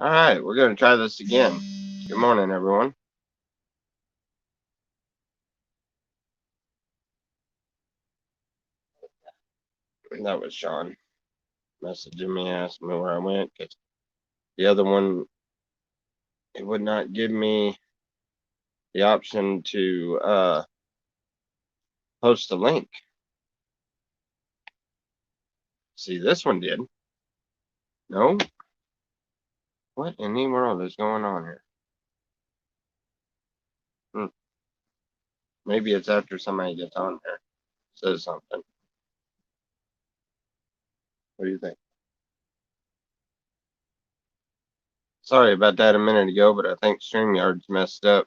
All right, we're going to try this again. Good morning, everyone. And that was Sean messaging me, asking me where I went, because the other one, it would not give me the option to post a link. See, this one did. No? What in the world is going on here? Maybe it's after somebody gets on there, says something. What do you think? Sorry about that a minute ago, but I think StreamYard's messed up.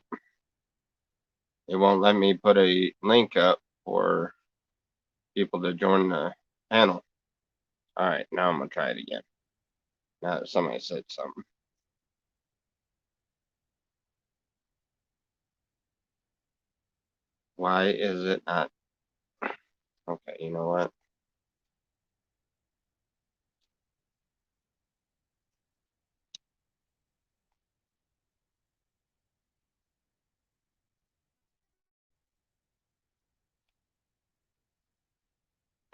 It won't let me put a link up for people to join the panel. All right, now I'm going to try it again. Now that somebody said something. Why is it not? Okay, you know what?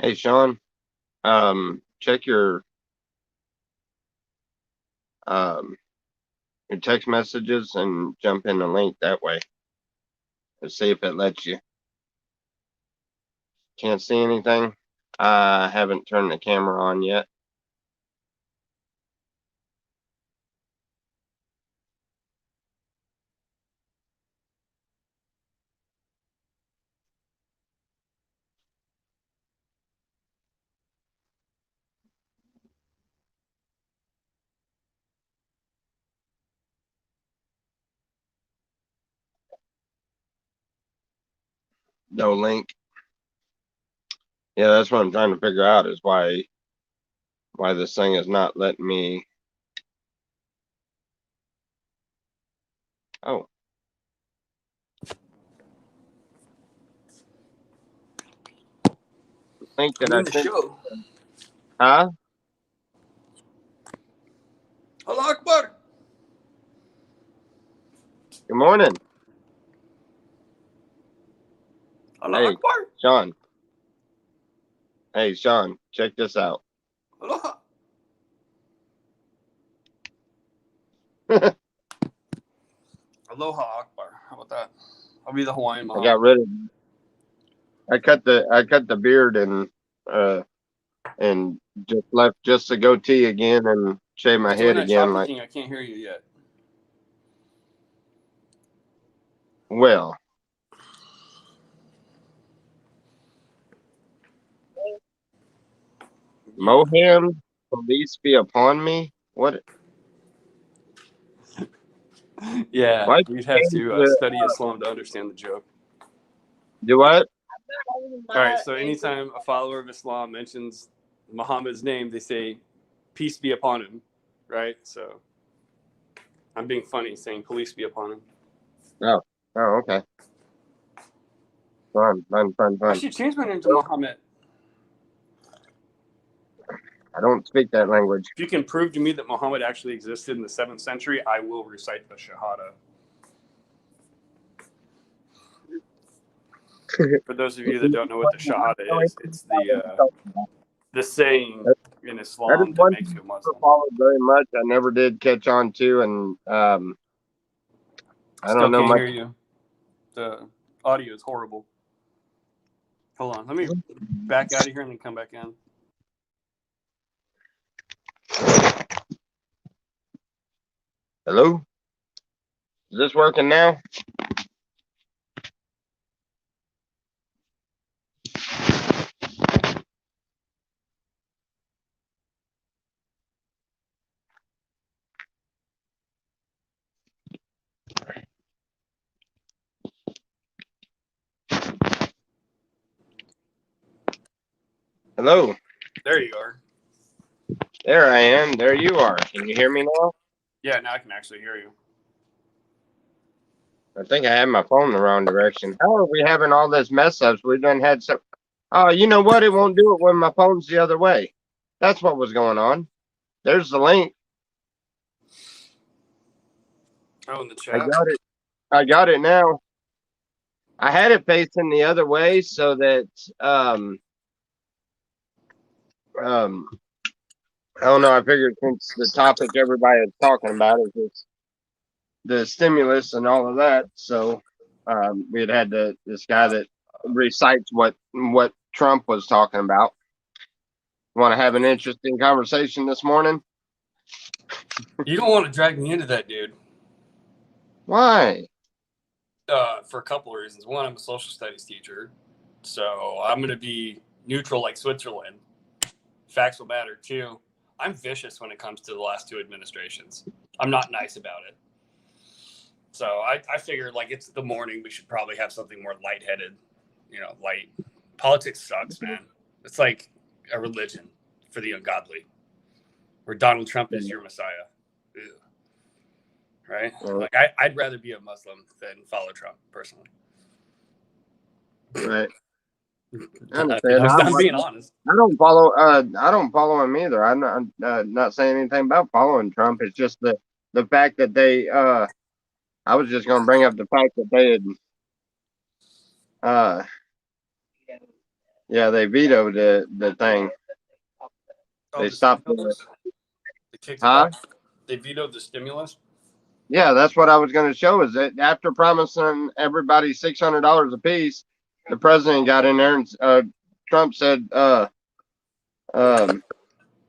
Hey, Sean, check um, your text messages and jump in the link that way and see if it lets you. Can't see anything. I haven't turned the camera on yet. No link. Yeah, that's what I'm trying to figure out is why this thing is not letting me. Oh. Link that I sent. Show. Huh? Allah Akbar. Good morning. Allah Hey, Akbar. Sean. Hey, Sean, check this out. Aloha. Aloha Akbar. How about that? I'll be the Hawaiian I Muhammad. got rid of. I cut the beard and just left just the goatee again and shave my head again. Like, I can't hear you yet. well, Mohan, police be upon me. What? Yeah, Why you'd have to study Islam to understand the joke. do what? All right, so anytime a follower of Islam mentions Muhammad's name, they say, "Peace be upon him," right? So I'm being funny, saying "Police be upon him." Oh, okay. Fun. I should change my name to Muhammad. I don't speak that language. If you can prove to me that Muhammad actually existed in the 7th century, I will recite the Shahada. For those of you that don't know what the Shahada is, it's the saying in Islam that makes you a Muslim. Followed very much. I never did catch on to, and I don't know Still can't much. hear you. The audio is horrible. Hold on, let me back out of here and then come back in. Hello? Is this working now? Hello? There you are. There I am. There you are. Can you hear me now? Yeah, now I can actually hear you. I think I had my phone the wrong direction. How are we having all this mess ups? We've done had some. Oh, you know what? It won't do it when my phone's the other way. That's what was going on. There's the link. Oh, in the I chat. got it. I got it now. I had it facing the other way so that I don't know. I figured since the topic everybody is talking about is the stimulus and all of that, so we had this guy that recites what Trump was talking about. Want to have an interesting conversation this morning? You don't want to drag me into that, dude. Why? For a couple of reasons. One, I'm a social studies teacher, so I'm going to be neutral like Switzerland. Facts will matter. Two, I'm vicious when it comes to the last two administrations. I'm not nice about it. So I figured, like, it's the morning, we should probably have something more lightheaded, light. Politics sucks, man. It's like a religion for the ungodly, where Donald Trump is your messiah. Ew. Right? Like, I'd rather be a Muslim than follow Trump, personally. Right. I I'm understand. being honest. I don't follow him either. I'm not saying anything about following Trump. It's just the fact that they I was just going to bring up the fact that they had they vetoed the thing. They stopped the They vetoed the stimulus. Yeah, that's what I was going to show. Is that after promising everybody $600 a piece, the president got in there and Trump said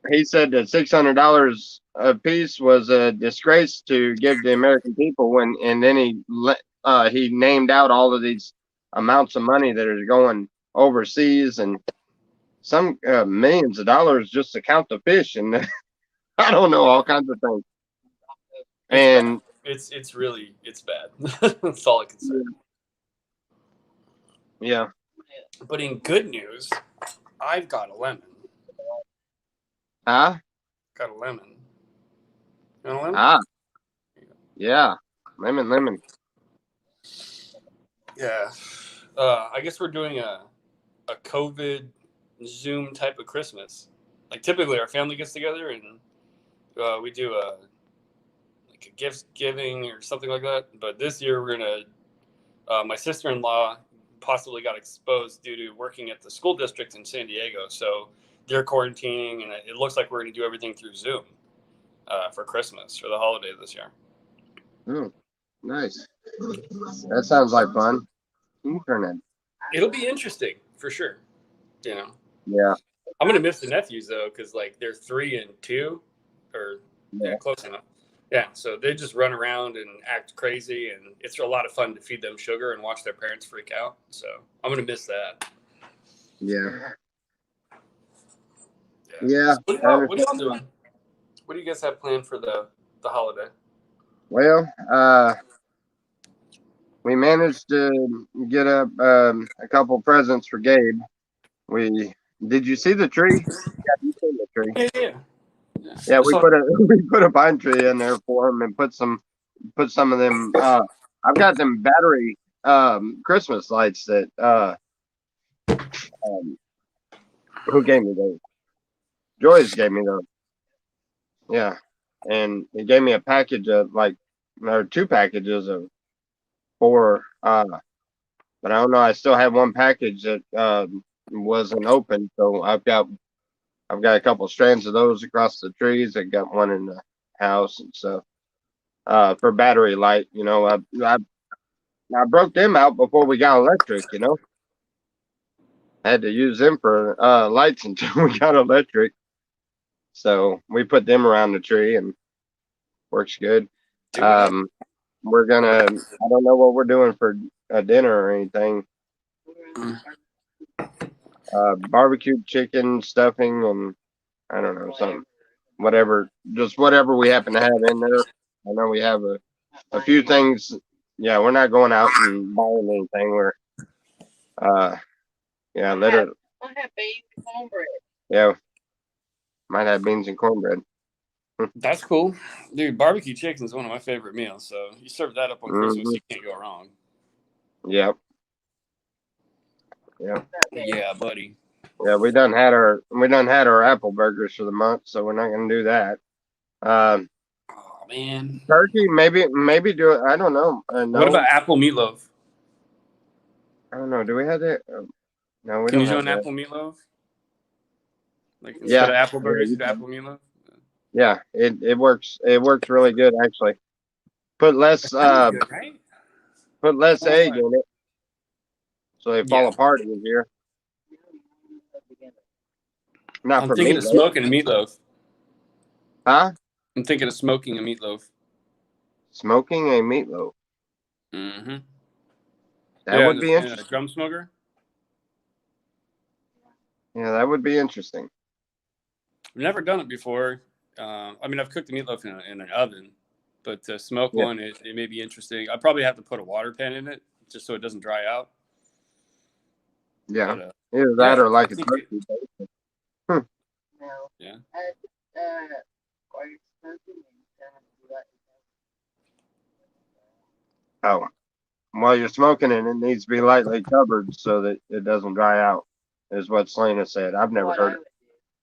he said that $600 a piece was a disgrace to give the American people. And then he named out all of these amounts of money that are going overseas and some millions of dollars just to count the fish, and I don't know, all kinds of things. And it's bad. That's all I can say. Yeah. But in good news, I've got a lemon. Huh? Got a lemon. You want a lemon? Ah. Yeah. Lemon. Yeah. I guess we're doing a COVID Zoom type of Christmas. Like, typically our family gets together and we do a gift giving or something like that. But this year we're gonna. My sister-in-law possibly got exposed due to working at the school district in San Diego, so they're quarantining, and it looks like we're gonna do everything through Zoom for Christmas, for the holiday this year. Oh, nice. That sounds like fun. Internet. It'll be interesting for sure. Yeah. I'm gonna miss the nephews though, because like they're 3 and 2, or close enough. Yeah, so they just run around and act crazy, and it's a lot of fun to feed them sugar and watch their parents freak out. So I'm gonna miss that. Yeah. So what are y'all doing? What do you guys have planned for the holiday? Well, we managed to get up a couple presents for Gabe. Did you see the tree? Yeah, you seen the tree. Yeah, we put a pine tree in there for him and put some of them. I've got them battery Christmas lights that who gave me those? Joyce gave me those. Yeah, and he gave me a package of or 2 packages of 4. But I don't know. I still have one package that wasn't open, so I've got a couple strands of those across the trees. I got one in the house and stuff. For battery light, I broke them out before we got electric. I had to use them for lights until we got electric. So we put them around the tree and works good. We're gonna. I don't know what we're doing for a dinner or anything. Barbecued chicken, stuffing, and I don't know, something, whatever we happen to have in there. I know we have a few things. Yeah, we're not going out and buying anything. We're literally. I have beans and cornbread. Yeah, might have beans and cornbread. That's cool, dude. Barbecue chicken is one of my favorite meals. So you serve that up on Christmas, you can't go wrong. Yep. Yeah, buddy. Yeah, we done had our apple burgers for the month, so we're not gonna do that. Oh man. Turkey, maybe do it. I don't know. No, What about apple meatloaf? I don't know. Do we have that? No, we Can don't you do have an that. apple meatloaf? Like instead Yeah. of apple burgers, Yeah, you do apple meatloaf? Yeah, it works. It works really good actually. Put less Sounds good, right? put less Won't egg lie. in it, so they fall Yeah. apart easier. Not I'm for thinking of meatloaf, smoking a meatloaf. huh? I'm thinking of smoking a meatloaf. Smoking a meatloaf. Mm-hmm. That Yeah, would in be a interesting. drum smoker. Yeah, that would be interesting. I've never done it before. I mean, I've cooked the meatloaf in an oven, but to smoke Yeah. one, it may be interesting. I probably have to put a water pan in it just so it doesn't dry out. Yeah, But, either that yeah, or like I a think turkey. No. Yeah. Are you smoking and kind of let Oh, while you're smoking it, it needs to be lightly covered so that it doesn't dry out. Is what Selena said. I've never what heard I it. would do.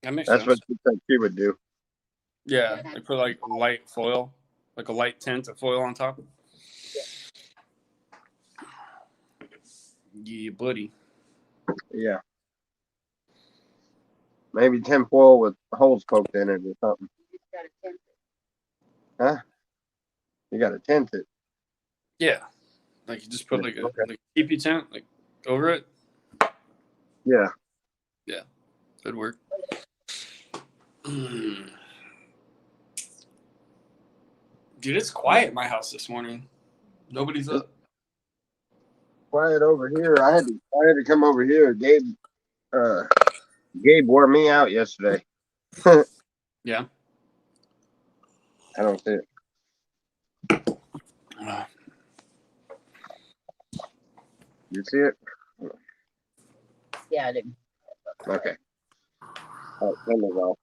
That makes That's what sense. she said she would do. Yeah, they put like light foil, like a light tint of foil on top. Yeah, buddy. Yeah, maybe tinfoil with holes poked in it or something. You just gotta tempt it. Huh? You got to tint it. Yeah, like you just put like a Okay. like teepee tent like over it. Yeah. Good work. Dude, it's quiet at my house this morning. Nobody's up. Quiet over here. I had to come over here. Gabe wore me out yesterday. Yeah. I don't see it. You see it? Yeah, I didn't. Okay. All right, turn this off.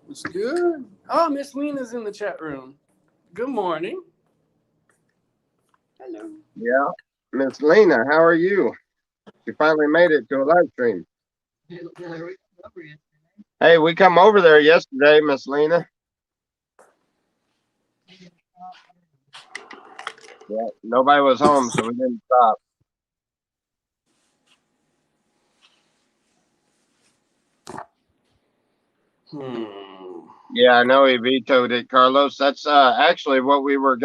It's good. Oh, Miss Lena's in the chat room. Good morning. Hello. Yeah. Miss Lena, how are you? You finally made it to a live stream. Hey, we come over there yesterday, Miss Lena. Yeah, nobody was home, so we didn't stop. Yeah, I know he vetoed it, Carlos. That's actually what we were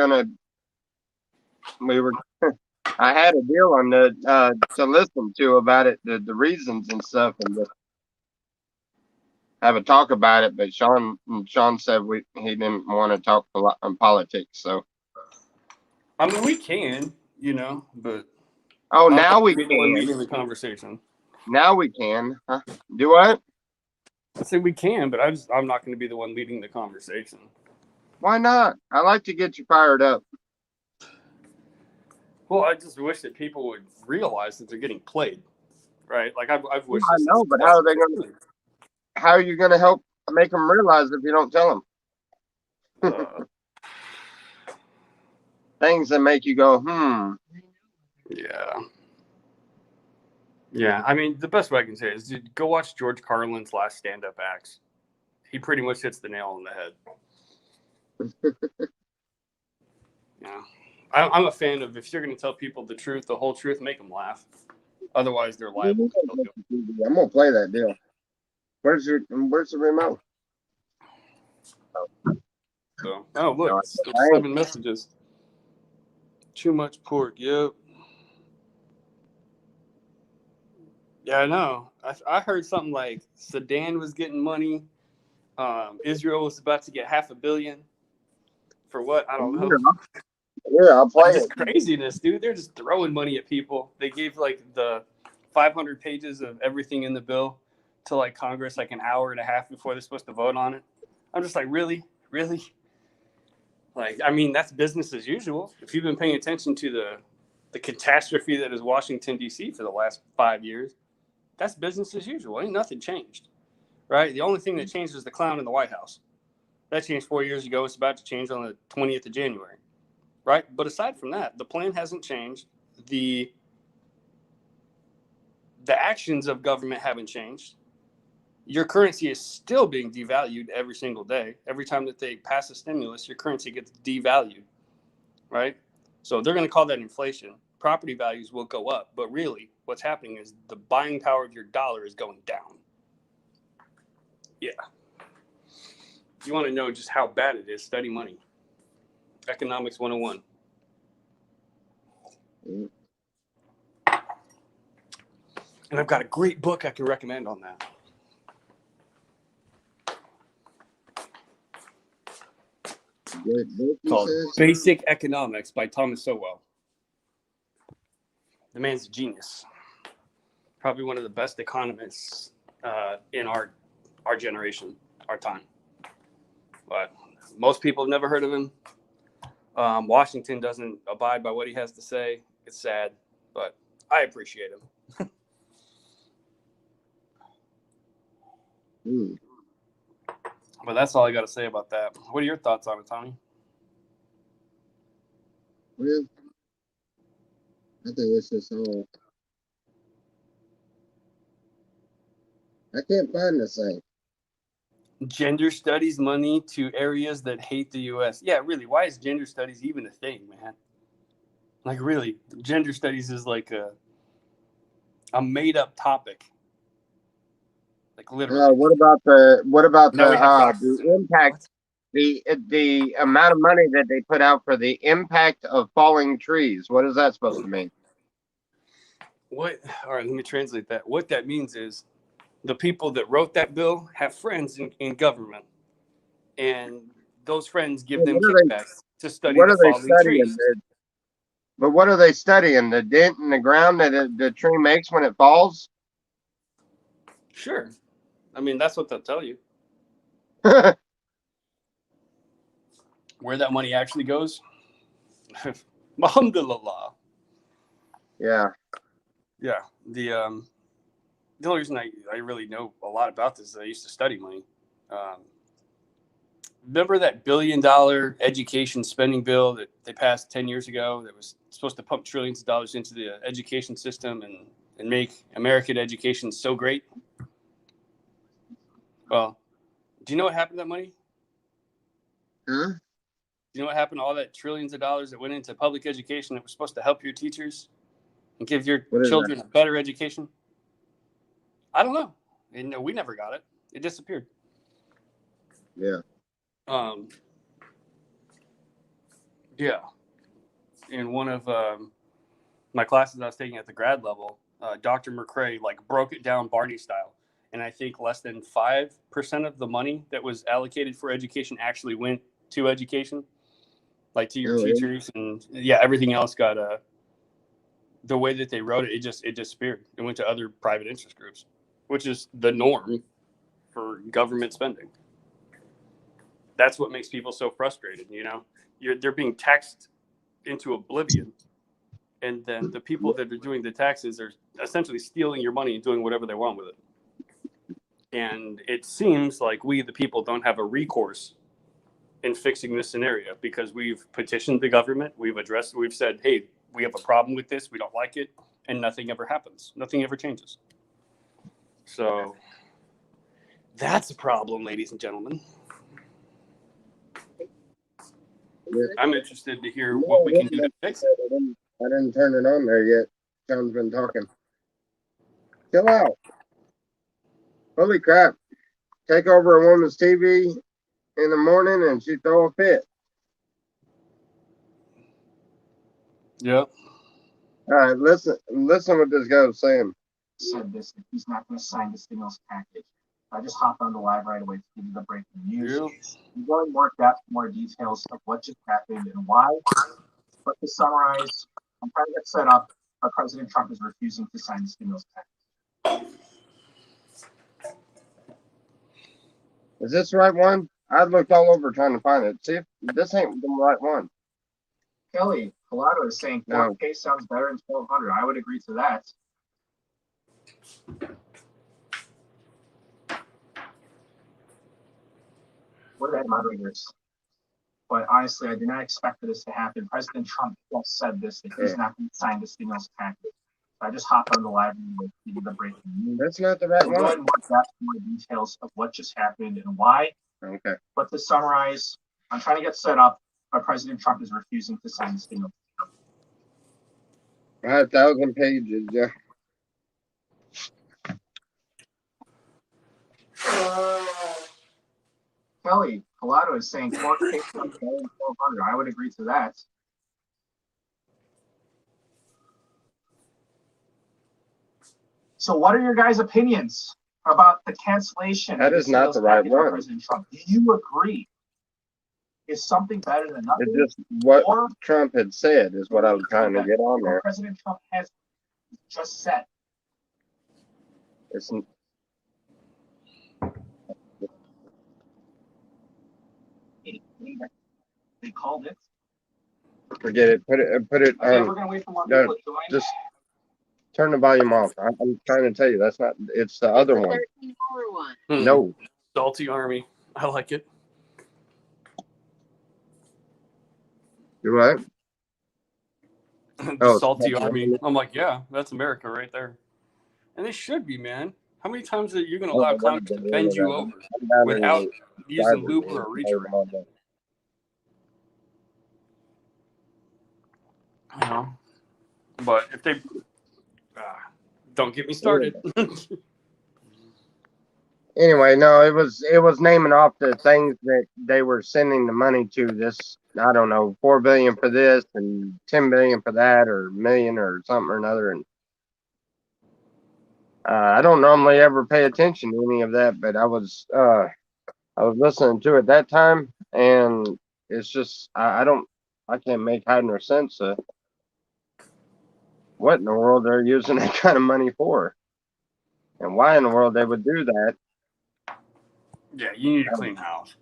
I had a deal on the to listen to about it, the reasons and stuff, and just have a talk about it. But Sean said he didn't want to talk politics. So I mean, we can, but oh, I'm now not we gonna be the one can. leading the conversation. Now we can. Huh? Do what? I said we can, but I'm not going to be the one leading the conversation. Why not? I like to get you fired up. Well, I just wish that people would realize that they're getting played, right? Like I've wished. I this know, since but how are they going? 2015. How are you going to help make them realize if you don't tell them things that make you go, Yeah. Yeah, I mean, the best way I can say is go watch George Carlin's last stand-up acts. He pretty much hits the nail on the head. Yeah. I'm a fan of if you're going to tell people the truth, the whole truth, make them laugh. Otherwise, they're liable. I'm gonna play that deal. Where's the remote? So, oh, look, No, still 7 messages. Too much pork. Yep. Yeah, I know. I heard something like Sudan was getting money. Israel was about to get $500 million. For what? I don't know. Yeah, I'll play Like, just it. craziness, dude. They're just throwing money at people. They gave like the 500 pages of everything in the bill to like Congress like an hour and a half before they're supposed to vote on it. I'm just like, really? Like, I mean, that's business as usual. If you've been paying attention to the catastrophe that is Washington, D.C. for the last 5 years, that's business as usual. Ain't nothing changed, right? The only thing that changed is the clown in the White House. That changed 4 years ago. It's about to change on the 20th of January, right? But aside from that, the plan hasn't changed. The actions of government haven't changed. your currency is still being devalued every single day. Every time that they pass a stimulus, your currency gets devalued, right? So they're going to call that inflation. Property values will go up, but really what's happening is the buying power of your dollar is going down. Yeah. If you want to know just how bad it is, study money. Economics 101. Mm. And I've got a great book I can recommend on that. Good book, you Called said? Basic Economics by Thomas Sowell. The man's a genius. Probably one of the best economists in our generation, our time. But most people have never heard of him. Washington doesn't abide by what he has to say. It's sad, but I appreciate him. Mm. But that's all I got to say about that. What are your thoughts on it, Tommy? Well, I think it's just all. I can't find the same. Gender studies money to areas that hate the U.S. Yeah, really. Why is gender studies even a thing, man? Like, really, gender studies is like a made-up topic. Like, literally. What about Now we have the doctors. impact, the amount of money that they put out for the impact of falling trees? What is that supposed to mean? What? All right, let me translate that. What that means is the people that wrote that bill have friends in government, and those friends give them What are they? kickbacks to study What the are they falling studying? trees. But what are they studying? The dent in the ground that the tree makes when it falls? Sure. I mean, that's what they'll tell you. Where that money actually goes, alhamdulillah. Yeah. Yeah. The only reason I really know a lot about this is I used to study money. Remember that $1 billion education spending bill that they passed 10 years ago that was supposed to pump trillions of dollars into the education system and make American education so great? Well, do you know what happened to that money? Huh? Do you know what happened to all that trillions of dollars that went into public education that was supposed to help your teachers and give your What is children a better education? I don't know. And we never got it. It disappeared. Yeah. Yeah. In one of my classes I was taking at the grad level, Dr. McCrae broke it down Barney style. And I think less than 5% of the money that was allocated for education actually went to education, like to your teachers. And yeah, everything else got the way that they wrote it, it disappeared. It went to other private interest groups, which is the norm for government spending. That's what makes people so frustrated. They're being taxed into oblivion, and then the people that are doing the taxes are essentially stealing your money and doing whatever they want with it. And it seems like we, the people, don't have a recourse in fixing this scenario because we've petitioned the government, we've said, hey, we have a problem with this, we don't like it, and nothing ever happens. Nothing ever changes. So that's a problem, ladies and gentlemen. Yeah. I'm interested to hear what we can do to fix it. I didn't turn it on there yet. Sean's been talking. Chill out. Holy crap. Take over a woman's TV in the morning and she throw a fit. Yep. All right, listen what this guy was saying. Said this, that he's not going to sign the stimulus package. I just hopped on the live right away to give you the breaking news. Yep. We're going to work out more details of what just happened and why. But to summarize, I'm trying to get set up, but President Trump is refusing to sign the stimulus package. Is this the right one? I looked all over trying to find it. See if this ain't the right one. Kelly Collado is saying 4K sounds better than 1200. I would agree to that. We're the moderators. But honestly, I did not expect for this to happen. President Trump just said this, that he's not going to sign the stimulus package. I just hopped on the live to give you the breaking news. That's not the right We'll go ahead one. and look at more details of what just happened and why. Okay. But to summarize, I'm trying to get set up, but President Trump is refusing to sign the stimulus. 5,000 pages. Yeah. Kelly Collado is saying court case on 1,200. I would agree to that. So what are your guys' opinions about the cancellation? That of is not stimulus the right package by one. President Trump. Do you agree? Is something better than nothing? It's just what Or Trump had said is what I was trying to get on what there. President Trump has just said. It's They called it. forget it. Put it. Okay, we're gonna wait for more no, people to join. just turn the volume off. I'm trying to tell you that's not. It's the other one. $13 one. No. Salty Army. I like it. You what? The Oh, Salty Salty Army. Army. I'm like, yeah, that's America right there. And they should be, man. How many times are you going to Oh, allow the Congress to one bend you that- over I'm down in without the using driver's lube seat. or a reach around? You know? But if they don't get me started. Anyway, no, it was naming off the things that they were sending the money to. This, I don't know, 4 billion for this and 10 billion for that, or million or something or another. And I don't normally ever pay attention to any of that, but I was listening to it that time, and it's just I can't make head nor sense of what in the world they're using that kind of money for, and why in the world they would do that. Yeah, you need to clean house.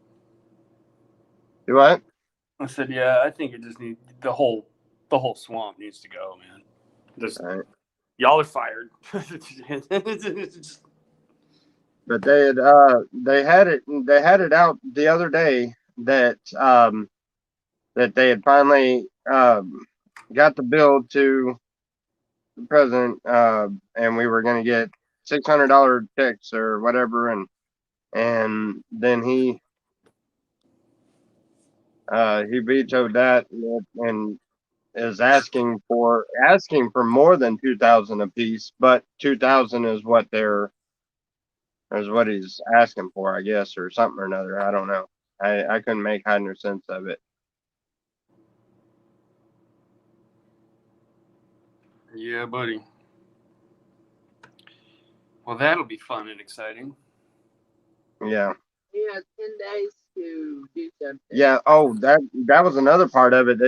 Do what? I said, yeah, I think it just needs the whole swamp needs to go, man. Just All right. y'all are fired. But they had it out the other day that that they had finally got the bill to the president, and we were going to get $600 checks or whatever, and then he vetoed that and is asking for more than 2,000 apiece, but 2,000 is what he's asking for, I guess, or something or another. I don't know. I couldn't make head nor sense of it. Yeah, buddy. Well, that'll be fun and exciting. Yeah. You have 10 days to do something. Yeah. Oh, that was another part of it.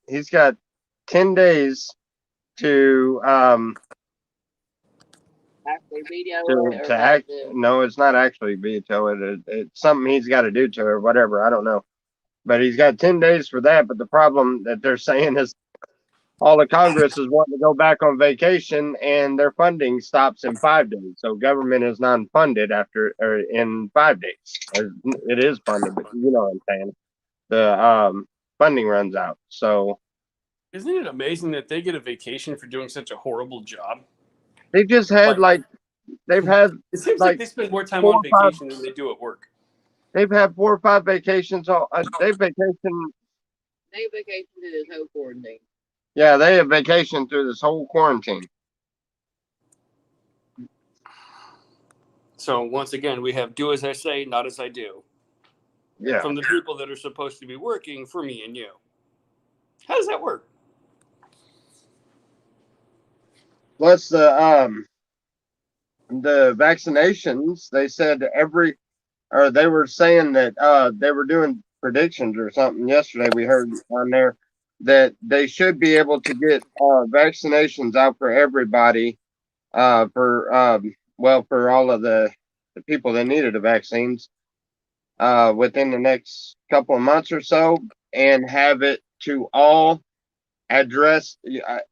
He's got 10 days to Actually veto it or to what act. do. No, it's not actually veto it. It's something he's got to do to it or whatever. I don't know. But he's got 10 days for that. But the problem that they're saying is all of Congress is wanting to go back on vacation, and their funding stops in 5 days. So government is non-funded in 5 days. It is funded, but you know what I'm saying. The funding runs out. So Isn't it amazing that they get a vacation for doing such a horrible job? they just had they've had It seems like like they spend more time 4 on or 5 vacation than they do at work. they've had 4 or 5 vacations. They vacation. They vacation to this whole quarantine. Yeah, they have vacation through this whole quarantine. So once again, we have do as I say, not as I do. Yeah. From the people that are supposed to be working for me and you. How does that work? Plus the vaccinations, they said they were saying that they were doing predictions or something yesterday. We heard on there that they should be able to get vaccinations out for everybody for all of the people that needed the vaccines within the next couple of months or so, and have it to all address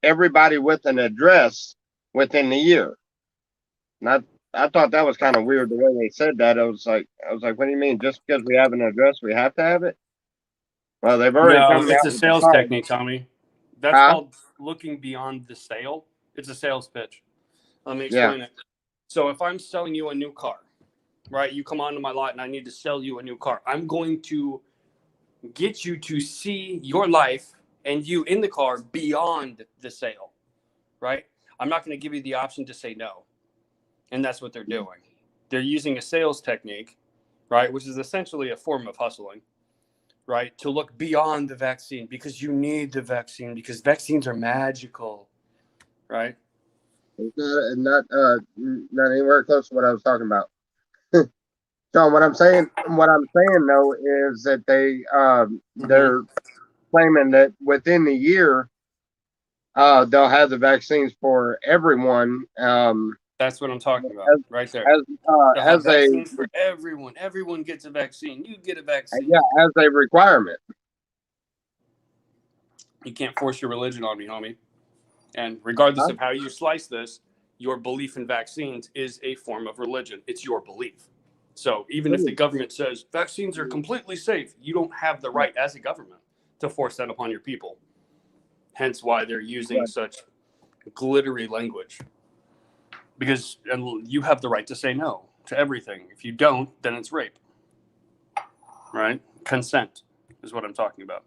everybody with an address within the year. And I thought that was kind of weird the way they said that. I was like, what do you mean? Just because we have an address, we have to have it? Well, they've already come No, out it's a with the sales card. technique, Tommy. That's Huh? called looking beyond the sale. It's a sales pitch. Let me Yeah. explain it. So if I'm selling you a new car, right? You come onto my lot and I need to sell you a new car. I'm going to get you to see your life and you in the car beyond the sale, right? I'm not going to give you the option to say no. And that's what they're doing. They're using a sales technique, right? Which is essentially a form of hustling, right? To look beyond the vaccine because you need the vaccine because vaccines are magical, right? It's not anywhere close to what I was talking about. So what I'm saying though is that they're claiming that within the year, they'll have the vaccines for everyone. That's what I'm talking about, right there. As They'll have as a vaccines for everyone. Everyone gets a vaccine. You get a vaccine. yeah, as a requirement. You can't force your religion on me, homie. And regardless of how you slice this, your belief in vaccines is a form of religion. It's your belief. So even if the government says vaccines are completely safe, you don't have the right as a government to force that upon your people. Hence why they're using such glittery language. Because you have the right to say no to everything. If you don't, then it's rape. Right? Consent is what I'm talking about.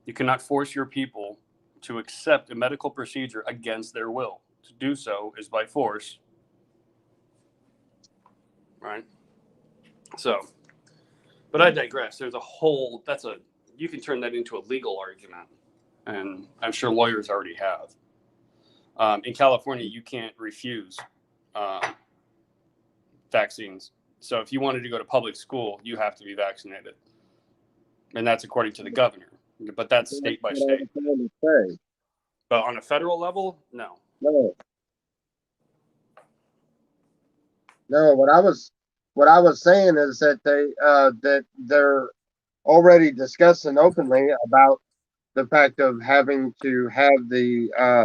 You cannot force your people to accept a medical procedure against their will. To do so is by force. Right? So, but I digress. There's a whole, you can turn that into a legal argument. And I'm sure lawyers already have. In California, you can't refuse vaccines. So if you wanted to go to public school, you have to be vaccinated. And that's according to the governor. But that's state by state. But on a federal level, no. No, what I was saying is that they're already discussing openly about the fact of having to have the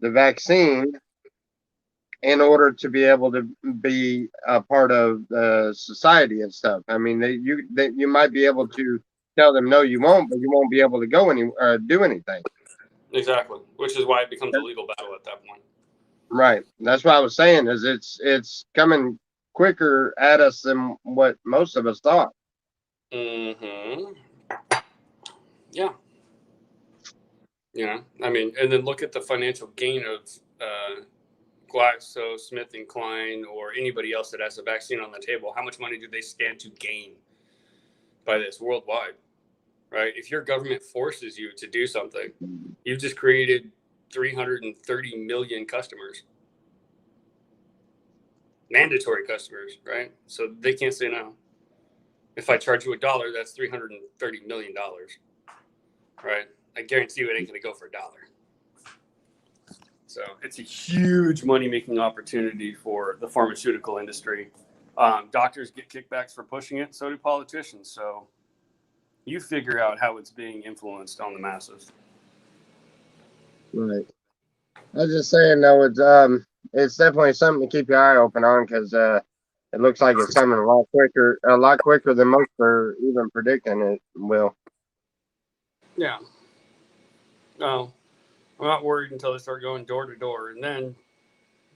vaccine in order to be able to be a part of the society and stuff. I mean, you might be able to tell them no, you won't, but you won't be able to go do anything. Exactly, which is why it becomes a legal battle at that point. Right. That's what I was saying. Is it's coming quicker at us than what most of us thought. Mm-hmm. Yeah. You know, I mean, and then look at the financial gain of GlaxoSmithKline or anybody else that has a vaccine on the table. How much money do they stand to gain by this worldwide? Right? If your government forces you to do something, you've just created 330 million customers. Mandatory customers, right? So they can't say no. If I charge you $1, that's $330 million, right? I guarantee you it ain't going to go for $1. So it's a huge money-making opportunity for the pharmaceutical industry. Doctors get kickbacks for pushing it. So do politicians. So you figure out how it's being influenced on the masses. Right. I was just saying though, it's definitely something to keep your eye open on because it looks like it's coming a lot quicker than most are even predicting it will. Yeah. Well, I'm not worried until they start going door to door, and then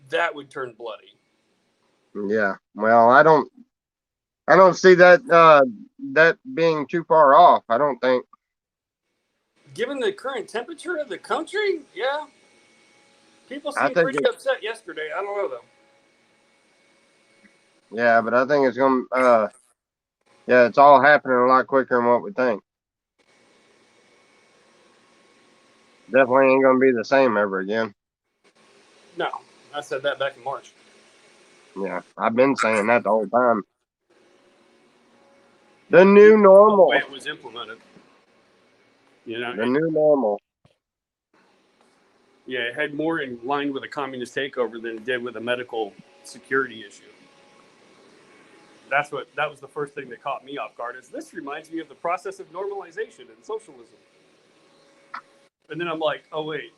that would turn bloody. Yeah. Well, I don't see that being too far off. I don't think. Given the current temperature of the country, yeah. People I seemed think pretty upset yesterday. I don't know though. Yeah, but I think it's gonna yeah, it's all happening a lot quicker than what we think. Definitely ain't gonna be the same ever again. No, I said that back in March. Yeah, I've been saying that the whole time. The new normal. The way it was implemented. You know, The new normal. Yeah, it had more in line with a communist takeover than it did with a medical security issue. That was the first thing that caught me off guard. Is this reminds me of the process of normalization and socialism. And then I'm like, oh wait.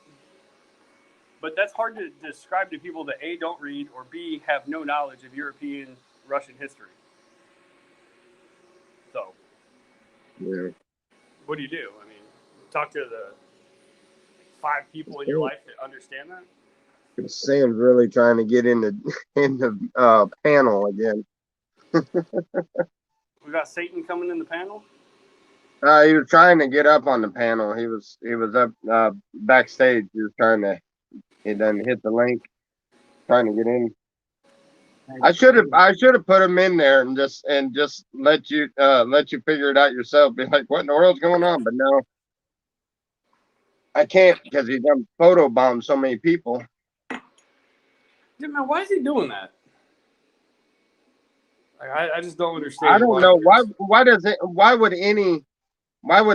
But that's hard to describe to people that A, don't read, or B, have no knowledge of European Russian history. So, Yeah. what do? I mean, talk to the 5 people in your life that understand that. Sam's really trying to get in the panel again. We got Satan coming in the panel. He was trying to get up on the panel. He was up backstage. He done hit the link, trying to get in. I should have put him in there and just let you figure it out yourself. Be like, what in the world's going on? But no, I can't because he done photobombed so many people. Yeah, man, why is he doing that? Like, I just don't understand. I don't know why would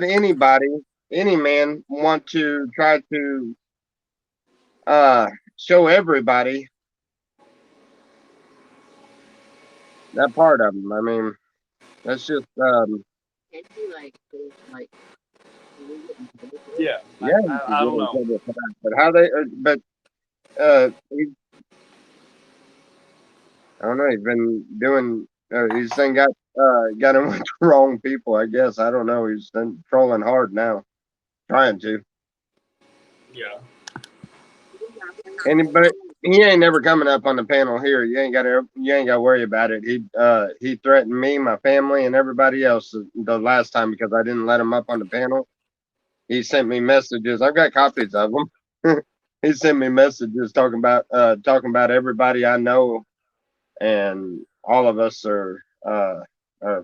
anybody, any man, want to try to show everybody that part of him? I mean, that's just Can't you like Yeah, yeah. I don't know. But how he, I don't know. He's been doing. He's then got him with the wrong people. I guess I don't know. He's been trolling hard now, trying to. Yeah. But he ain't never coming up on the panel here. You ain't got to worry about it. He threatened me, my family, and everybody else the last time because I didn't let him up on the panel. He sent me messages. I've got copies of them. He sent me messages talking about everybody I know, and all of us are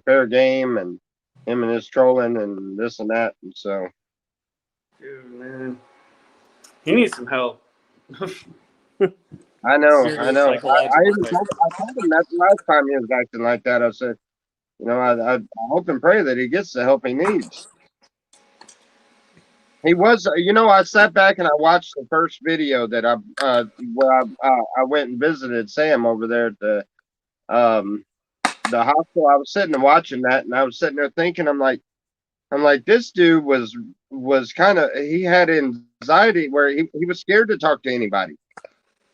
fair game, and him and his trolling and this and that. And so, Dude, man, he needs some help. I know. Serious I psychological even help. told him that the last time he was acting like that. I said, I hope and pray that he gets the help he needs. He was, I sat back and I watched the first video that where I went and visited Sam over there at the hospital. I was sitting and watching that, and I was sitting there thinking, I'm like, this dude was kind of, he had anxiety where he was scared to talk to anybody,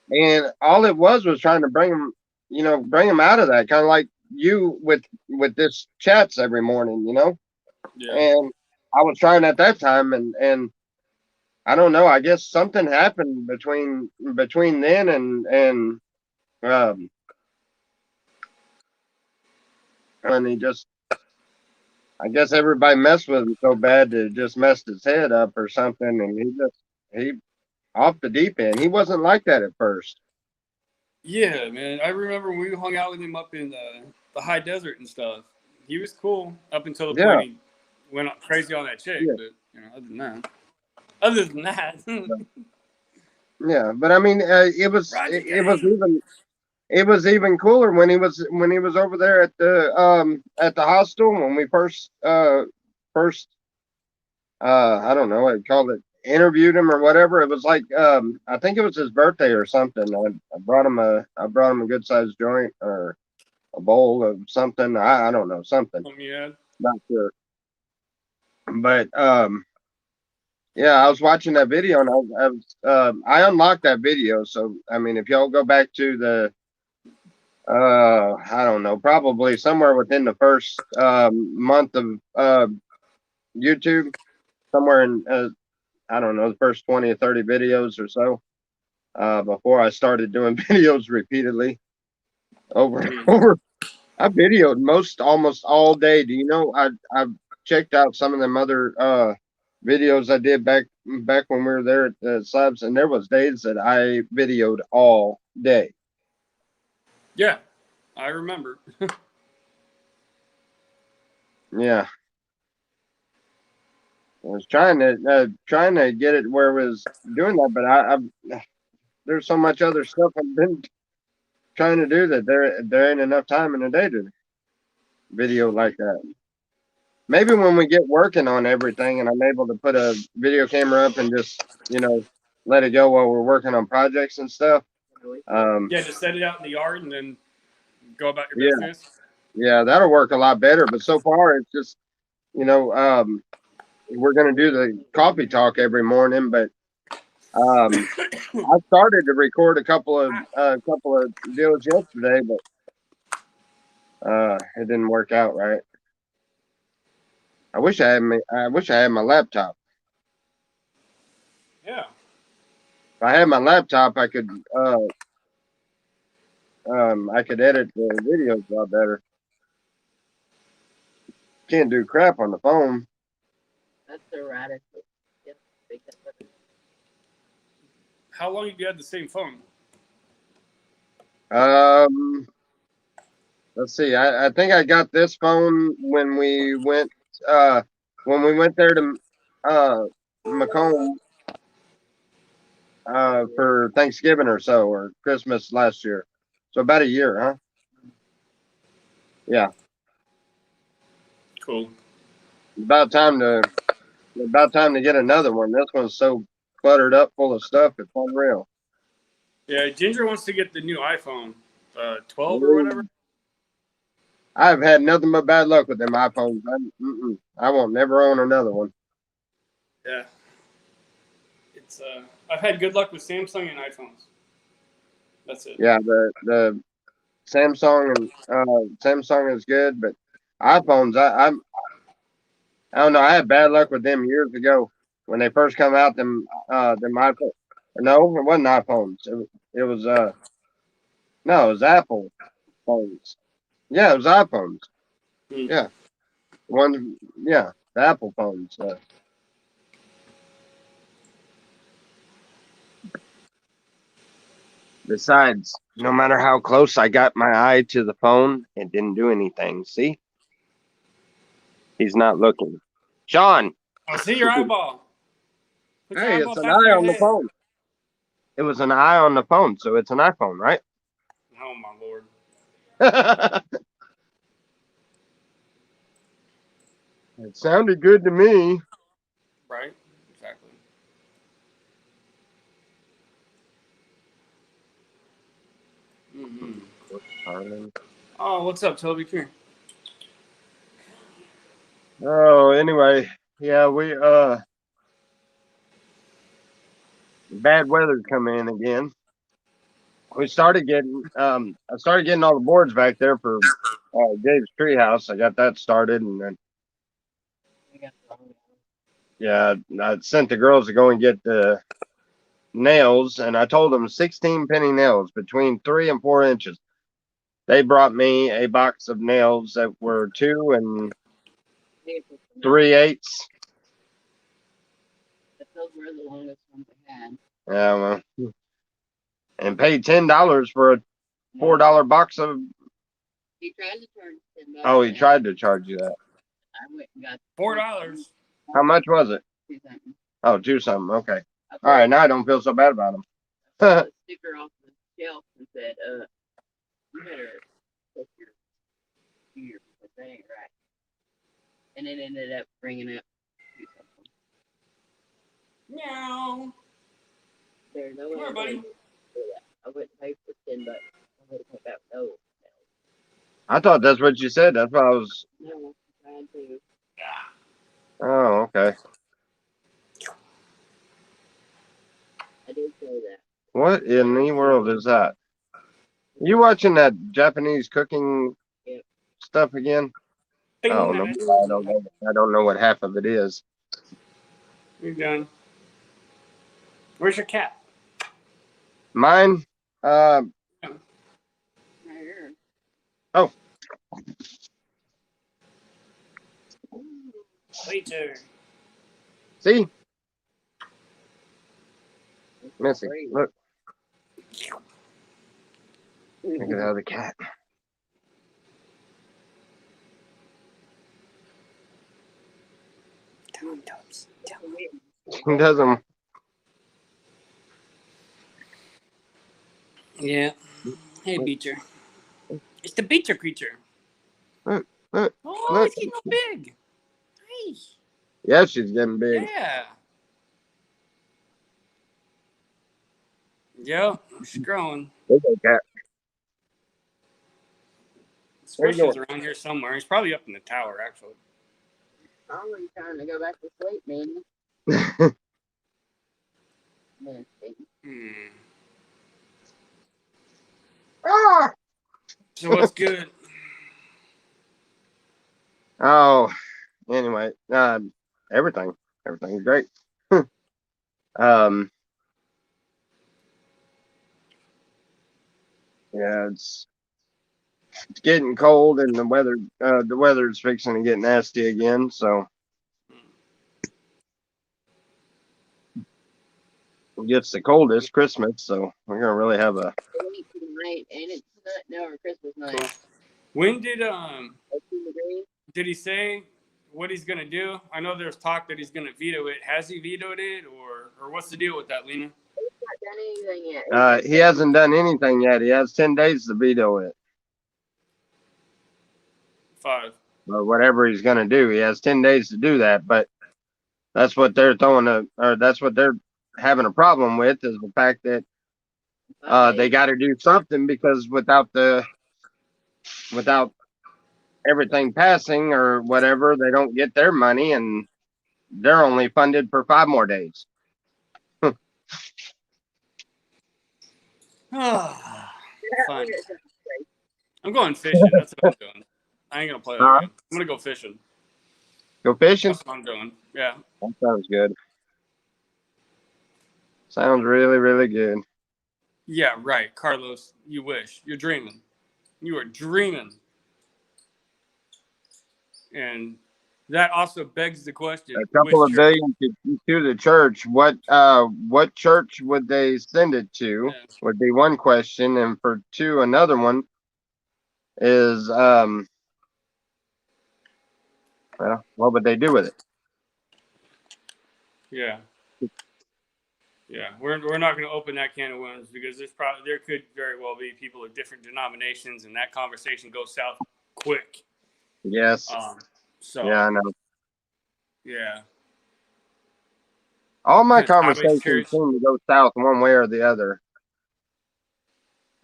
and all it was trying to bring him out of that, kind of like you with this chats every morning, Yeah. and I was trying at that time, and I don't know. I guess something happened between then and he just. I guess everybody messed with him so bad that it just messed his head up or something, and he off the deep end. He wasn't like that at first. Yeah, man. I remember when we hung out with him up in the high desert and stuff. He was cool up until the Yeah. point he went crazy on that chick. Yeah. But other than that, Yeah, but I mean, it was even cooler when he was over there at the hostel when we first I don't know, I called it interviewed him or whatever. It was like I think it was his birthday or something. I brought him a good sized joint or a bowl of something. I don't know, something. yeah. Not sure. But yeah, I was watching that video and I unlocked that video. So I mean, if y'all go back to the I don't know, probably somewhere within the first month of YouTube, somewhere in I don't know, the first 20 or 30 videos or so, before I started doing videos repeatedly over and over. I videoed almost all day. Do you know I've checked out some of them other videos I did back when we were there at the Slabs, and there was days that I videoed all day. Yeah, I remember. Yeah. I was trying to get it where it was doing that, but there's so much other stuff I've been trying to do that there ain't enough time in the day to video like that. Maybe when we get working on everything and I'm able to put a video camera up and just let it go while we're working on projects and stuff. Yeah, just set it out in the yard and then go about your business. Yeah, that'll work a lot better. But so far, it's just we're gonna do the coffee talk every morning, but I started to record a couple of deals yesterday, but it didn't work out right. I wish I had my laptop. Yeah, I had my laptop, I could edit the videos a lot better. Can't do crap on the phone. That's erratic. Yeah, big up. How long have you had the same phone? Let's see. I think I got this phone when we went there to Macomb for Thanksgiving or so, or Christmas last year. So about a year, huh? Yeah. Cool. About time to get another one. This one's so cluttered up full of stuff, it's unreal. Yeah, Ginger wants to get the new iPhone, 12 or whatever. I've had nothing but bad luck with them iPhones. I won't never own another one. Yeah. It's I've had good luck with Samsung and iPhones. That's it. Yeah, the Samsung and Samsung is good, but iPhones, I don't know. I had bad luck with them years ago when they first come out. Them iPhone. No, it wasn't iPhones. It was no, it was Apple phones. Yeah, it was iPhones. Hmm. Yeah, yeah, the Apple phones. Besides, no matter how close I got my eye to the phone, it didn't do anything. See, he's not looking. Sean, I see your eyeball. Put your hey, eyeball it's an back in eye your on the head. phone. It was an eye on the phone, so it's an iPhone, right? Oh my lord. It sounded good to me. Right? Exactly. Mm-hmm. Oh, what's up, Toby? Come here. Oh, anyway, yeah, we bad weather's coming in again. We started getting I started getting all the boards back there for Dave's treehouse. I got that started, and then We got the wrong one. yeah, I sent the girls to go and get the nails, and I told them 16 penny nails between 3 and 4 inches. They brought me a box of nails that were 2 and They put them in. 3/8. But those were the longest ones I had. Yeah, well, and paid $10 for a $4 box of. He tried to charge $10. Oh, he tried to charge you that. I went and got $4. How much was it? two something. Oh, 2 something. Okay. I All right. Now I don't feel so bad about them. pulled the sticker off the shelf and said, you better take your computer because that ain't right. And it ended up bringing up two something. Meow. There's no Come way here, buddy. I wouldn't pay for $10. I would have put that no. I thought that's what you said. That's what I was. No, I'm trying to. Oh, okay. I did say that. What in the world is that? You watching that Japanese cooking Yep. stuff again? Oh, no, I don't know. I don't know what half of it is. You're done. Where's your cat? Mine. Right here. Oh. Later. See, Missy. Great. Look. Look at the other cat. Tell him, Tubbs. Tell him. He doesn't. Yeah. Hey, Beecher. It's the Beecher creature. Look. Oh, Look. it's getting all big. Hey. Yeah, she's getting big. Yeah. Yep, she's growing. Look at that cat. Where you Mm-hmm. Squishy's around here somewhere. He's probably up in the tower, actually. Probably trying to go back to sleep, man. Man, Ah! So what's good? Oh, anyway, everything's great. Yeah, it's getting cold and the weather's fixing to get nasty again. So it gets the coldest Christmas. So we're gonna really have a. Ain't tonight, and it's not over Christmas night. Cool. When did 18 degrees. did he say what he's gonna do? I know there's talk that he's gonna veto it. Has he vetoed it, or what's the deal with that, Lena? He's not done anything yet. He hasn't done anything yet. He has 10 days to veto it, 5. or whatever he's gonna do. He has 10 days to do that. But that's what they're that's what they're having a problem with, is the fact that they got to do something, because without everything passing or whatever, they don't get their money, and they're only funded for 5 more days. Fun. I'm going fishing. That's what I'm doing. I ain't gonna play that game. I'm gonna go fishing. Go fishing? That's what I'm doing. Yeah. That sounds good. Sounds really, really good. Yeah, right. Carlos, you wish. You're dreaming. You are dreaming. And that also begs the question. A couple which of church- billion to the church. What church would they send it to? Yeah. Would be one question. And for two, another one is well, what would they do with it? Yeah. Yeah. We're not going to open that can of worms, because there could very well be people of different denominations, and that conversation goes south quick. Yes. So Yeah, I know. yeah. All my Because I was conversations curious- seem to go south one way or the other.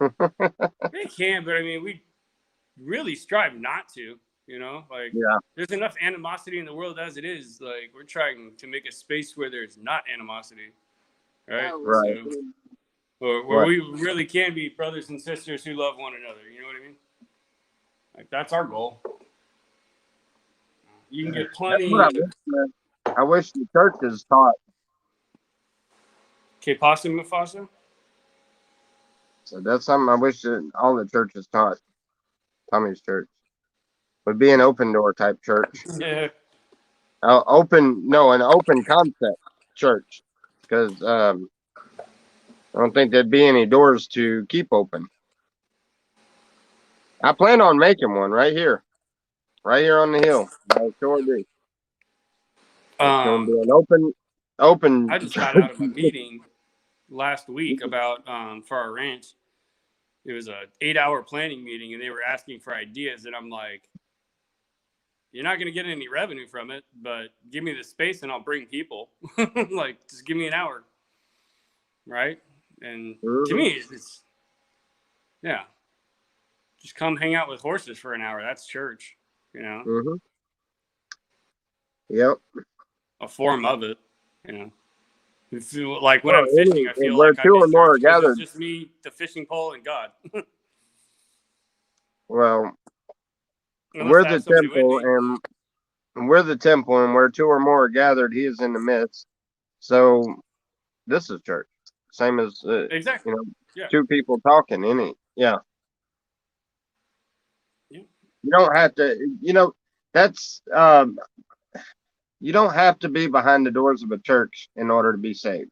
They can, but I mean, we really strive not to, you know, like Yeah. there's enough animosity in the world as it is. Like, we're trying to make a space where there's not animosity, right? Oh, Right. So, where we really can be brothers and sisters who love one another. You know what I mean? Like, that's our goal. You can get That's plenty. what I wish the churches taught. Que pasa, Mufasa? So that's something I wish that all the churches taught. Tommy's church would be an open door type church. Yeah. An open concept church, because I don't think there'd be any doors to keep open. I plan on making one right here on the hill. I sure do. It's gonna be an open. I just got out of a meeting last week about for our ranch. It was a 8-hour planning meeting, and they were asking for ideas, and I'm like, you're not going to get any revenue from it, but give me the space and I'll bring people. Like, just give me an hour, right? And to me, it's yeah, just come hang out with horses for an hour. That's church, you know. Mm-hmm. Yep. A form of it, you know. If you, like when Well, I'm fishing, I feel where like two I'm or in more are church 'cause gathered. it's just me, the fishing pole, and God. Well, Unless we're I the have somebody with temple, me. and we're the temple, and where two or more are gathered, He is in the midst. So this is church, same as Exactly. you know, Yeah. two people talking. Yeah. Yeah. You don't have to. You know, that's you don't have to be behind the doors of a church in order to be saved.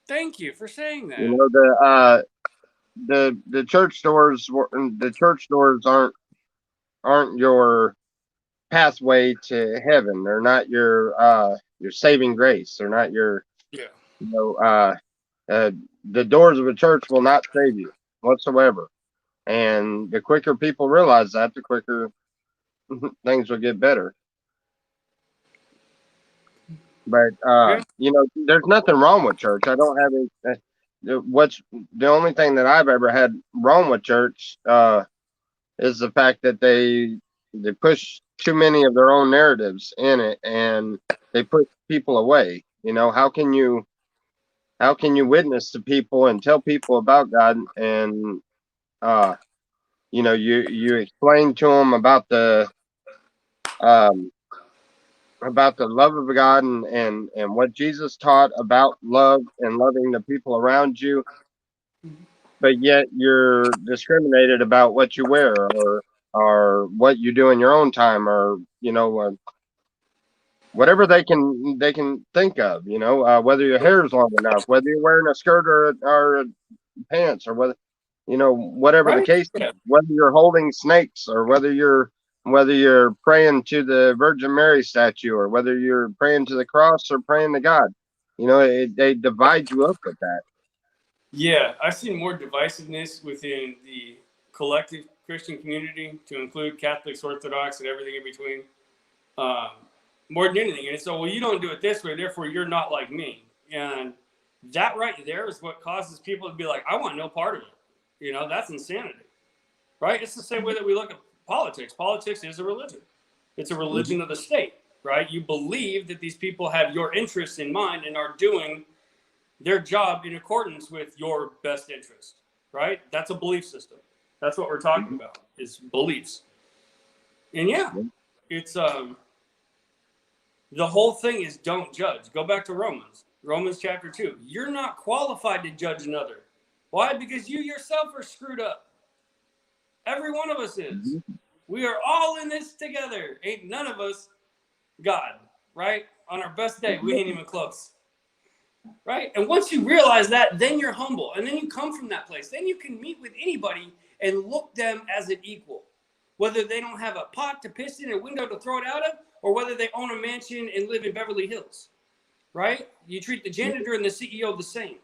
Thank you for saying that. You know, the church doors aren't your pathway to heaven. They're not your saving grace. They're not your Yeah. the doors of a church will not save you whatsoever. And the quicker people realize that, the quicker things will get better. But you know, there's nothing wrong with church. I don't have any. What's the only thing that I've ever had wrong with church is the fact that they push too many of their own narratives in it, and they push people away. You know, how can you witness to people and tell people about God, and you know, you explain to them about the love of God, and what Jesus taught about love and loving the people around you, but yet you're discriminated about what you wear or what you do in your own time, or whatever they can think of, whether your hair is long enough, whether you're wearing a skirt or pants, or whatever the Right? case is, Yeah. whether you're holding snakes, or whether you're praying to the Virgin Mary statue, or whether you're praying to the cross or praying to God. They divide you up with that. Yeah, I've seen more divisiveness within the collective Christian community, to include Catholics, Orthodox, and everything in between, more than anything. And so, well, you don't do it this way, therefore you're not like me. And that right there is what causes people to be like, I want no part of it. That's insanity, right? It's the same way that we look at politics. Politics is a religion. It's a religion of the state, right? You believe that these people have your interests in mind and are doing their job in accordance with your best interest, right? That's a belief system. That's what we're talking about, is beliefs. And yeah, it's the whole thing is don't judge. Go back to Romans chapter 2. You're not qualified to judge another. Why? Because you yourself are screwed up. Every one of us is. We are all in this together. Ain't none of us God, right? On our best day, we ain't even close. Right? And once you realize that, then you're humble. And then you come from that place. Then you can meet with anybody and look them as an equal. Whether they don't have a pot to piss in, a window to throw it out of, or whether they own a mansion and live in Beverly Hills. Right? You treat the janitor and the CEO the same.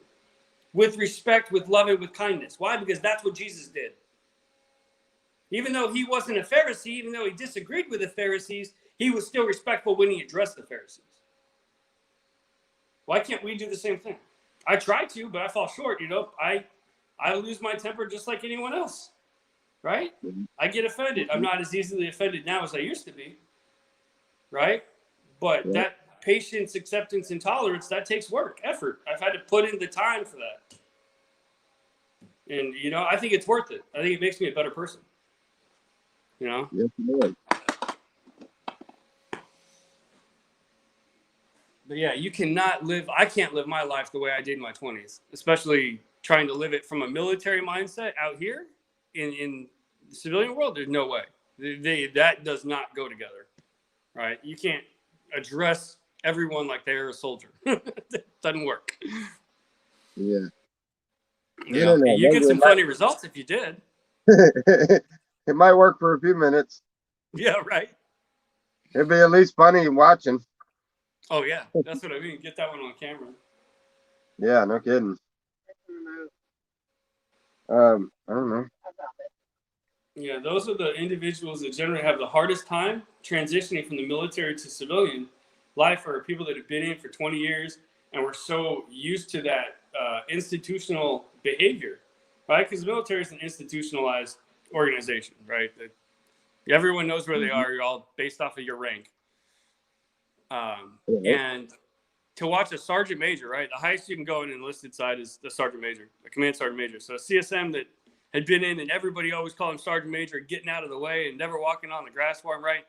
With respect, with love, and with kindness. Why? Because that's what Jesus did. Even though he wasn't a Pharisee, even though he disagreed with the Pharisees, he was still respectful when he addressed the Pharisees. Why can't we do the same thing? I try to, but I fall short. I lose my temper just like anyone else, right? I get offended. I'm not as easily offended now as I used to be, right? But that patience, acceptance, and tolerance, that takes work, effort. I've had to put in the time for that. And, I think it's worth it. I think it makes me a better person. Yes, it is. But yeah, I can't live my life the way I did in my 20s, especially trying to live it from a military mindset out here in the civilian world. There's no way. That does not go together, right? You can't address everyone like they're a soldier. It doesn't work. Yeah. You get some funny results if you did. It might work for a few minutes. Yeah, right. It'd be at least funny watching. Oh, yeah. That's what I mean. Get that one on camera. Yeah, no kidding. I don't know. Yeah, those are the individuals that generally have the hardest time transitioning from the military to civilian life, are people that have been in for 20 years and were so used to that institutional behavior, right? Because the military is an institutionalized organization, right? Everyone knows where they are. You're all based off of your rank. And to watch a sergeant major, right? The highest you can go in an enlisted side is the sergeant major, the command sergeant major. So a CSM that had been in, and everybody always called him sergeant major, getting out of the way and never walking on the grass for him, right?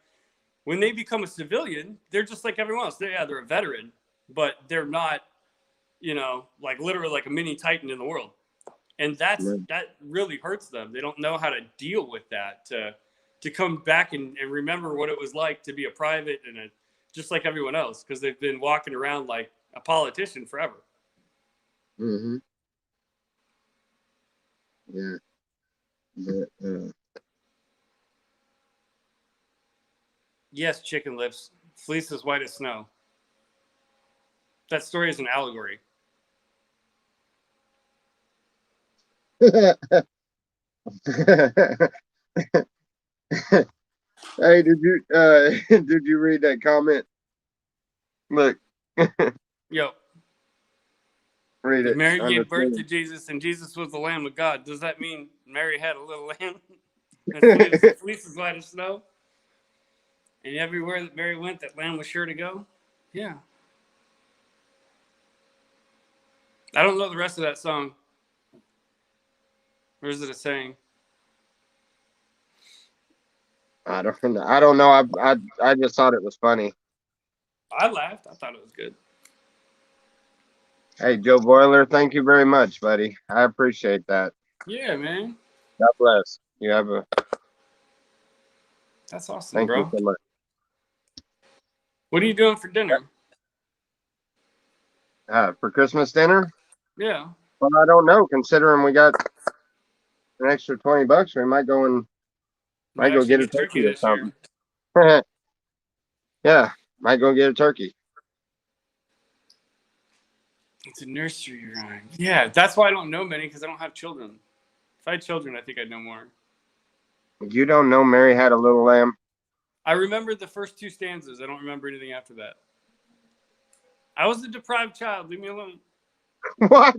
When they become a civilian, they're just like everyone else. They're a veteran, but they're not, like literally like a mini Titan in the world. And that really hurts them. They don't know how to deal with that, to come back and remember what it was like to be a private and just like everyone else, because they've been walking around like a politician forever. Mm-hmm. Yeah. But, Yes, chicken lips. Fleece as white as snow. That story is an allegory. Hey, did you read that comment? Look. Yo. Read it. Mary gave birth to Jesus, and Jesus was the Lamb of God. Does that mean Mary had a little lamb? Fleece as white as snow? And everywhere that Mary went, that lamb was sure to go? Yeah. I don't know the rest of that song. Or is it a saying? I don't know. I just thought it was funny. I laughed. I thought it was good. Hey, Joe Boiler, thank you very much, buddy. I appreciate that. Yeah, man. God bless. You have a That's awesome, thank bro. you so much. What are you doing for dinner? For Christmas dinner? Yeah. Well, I don't know. Considering we got an extra $20, we might go Might get actually a get turkey turkey or this year. something. Yeah, might go get a turkey. It's a nursery rhyme. Yeah, that's why I don't know many, because I don't have children. If I had children, I think I'd know more. You don't know Mary Had a Little Lamb? I remember the first two stanzas. I don't remember anything after that. I was a deprived child. Leave me alone. What?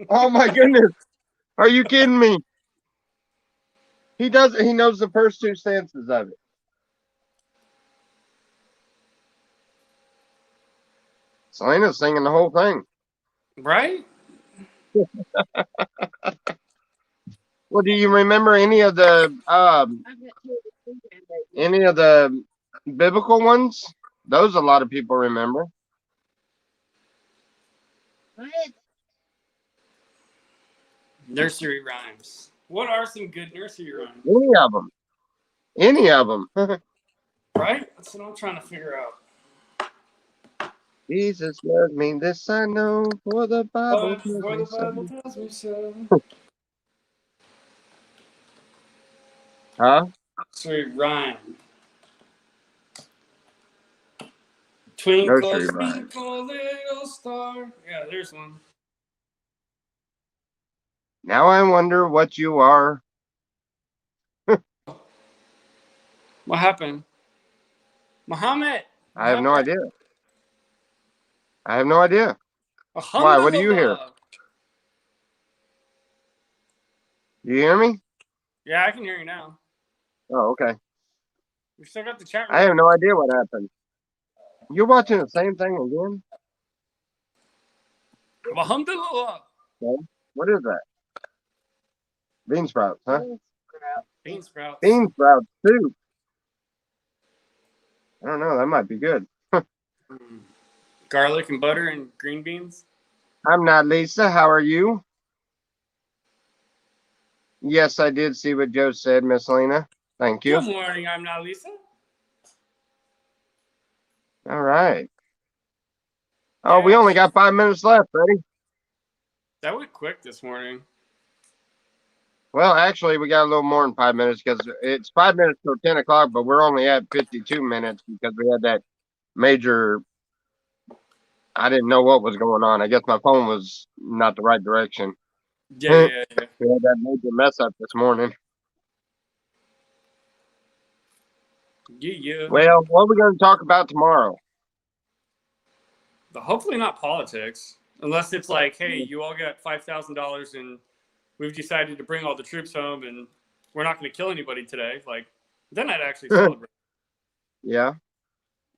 Oh my goodness. Are you kidding me? He knows the first two stanzas of it. Selena's singing the whole thing. Right? Well, do you remember any of the I've got two biblical ones? Those a lot of people remember. What? Nursery rhymes. What are some good nursery rhymes? Any of them. Any of them. Right? That's what I'm trying to figure out. Jesus loves me, this I know, for the Bible But tells for me the so. Bible tells me so. Huh? Nursery rhyme. Twinkle, Nursery rhyme. twinkle, little star. Yeah, there's one. Now I wonder what you are. What happened? Muhammad. I have no idea. I have no idea. Why? What do you hear? Alhamdulillah. You hear me? Yeah, I can hear you now. Oh, okay. We still got the chat room. I have no idea what happened. You're watching the same thing again? Alhamdulillah. Okay. What is that? Bean sprouts, huh? Bean sprouts. Bean sprout soup. I don't know. That might be good. Mm. Garlic and butter and green beans. I'm not Lisa. How are you? Yes, I did see what Joe said, Miss Lena. Thank you. Good morning. I'm not Lisa. All right. Oh, we Yeah. only got 5 minutes left, buddy. That went quick this morning. Well, actually, we got a little more than 5 minutes because it's 5 minutes till 10 o'clock, but we're only at 52 minutes because we had that major. I didn't know what was going on. I guess my phone was not the right direction. Yeah. We had that major mess up this morning. Yeah. Well, what are we going to talk about tomorrow? But hopefully not politics. Unless it's like, hey, you all got $5,000 and we've decided to bring all the troops home and we're not going to kill anybody today. Like, then I'd actually celebrate. Yeah,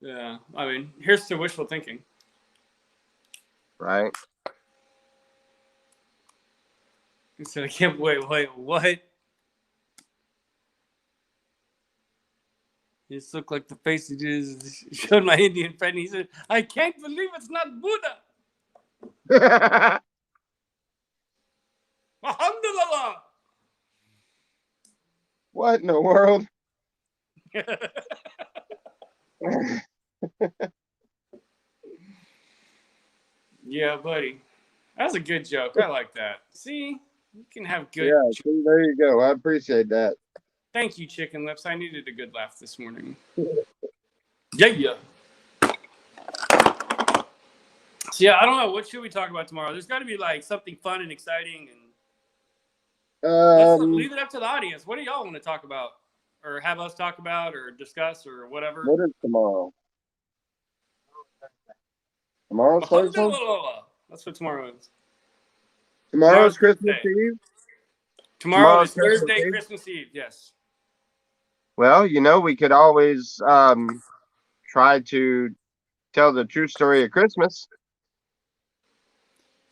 Yeah. I mean, here's to wishful thinking. right. He said, I can't wait, what? He just looked like the face he just showed my Indian friend. He said, I can't believe it's not Buddha. Alhamdulillah. What in the world? Yeah, buddy. That's a good joke. I like that. See, you can have good. Yeah, see, there you go. I appreciate that. Thank you, Chicken Lips. I needed a good laugh this morning. Yeah. So yeah, I don't know. What should we talk about tomorrow? There's got to be like something fun and exciting, and let's leave it up to the audience. What do y'all want to talk about, or have us talk about, or discuss, or whatever? What is tomorrow? Tomorrow's Thursday? Alhamdulillah. That's what tomorrow is. Tomorrow's No, Christmas Thursday. Eve? Tomorrow is Tomorrow's Thursday, Eve? Christmas Eve. Yes. Well, we could always try to tell the true story of Christmas.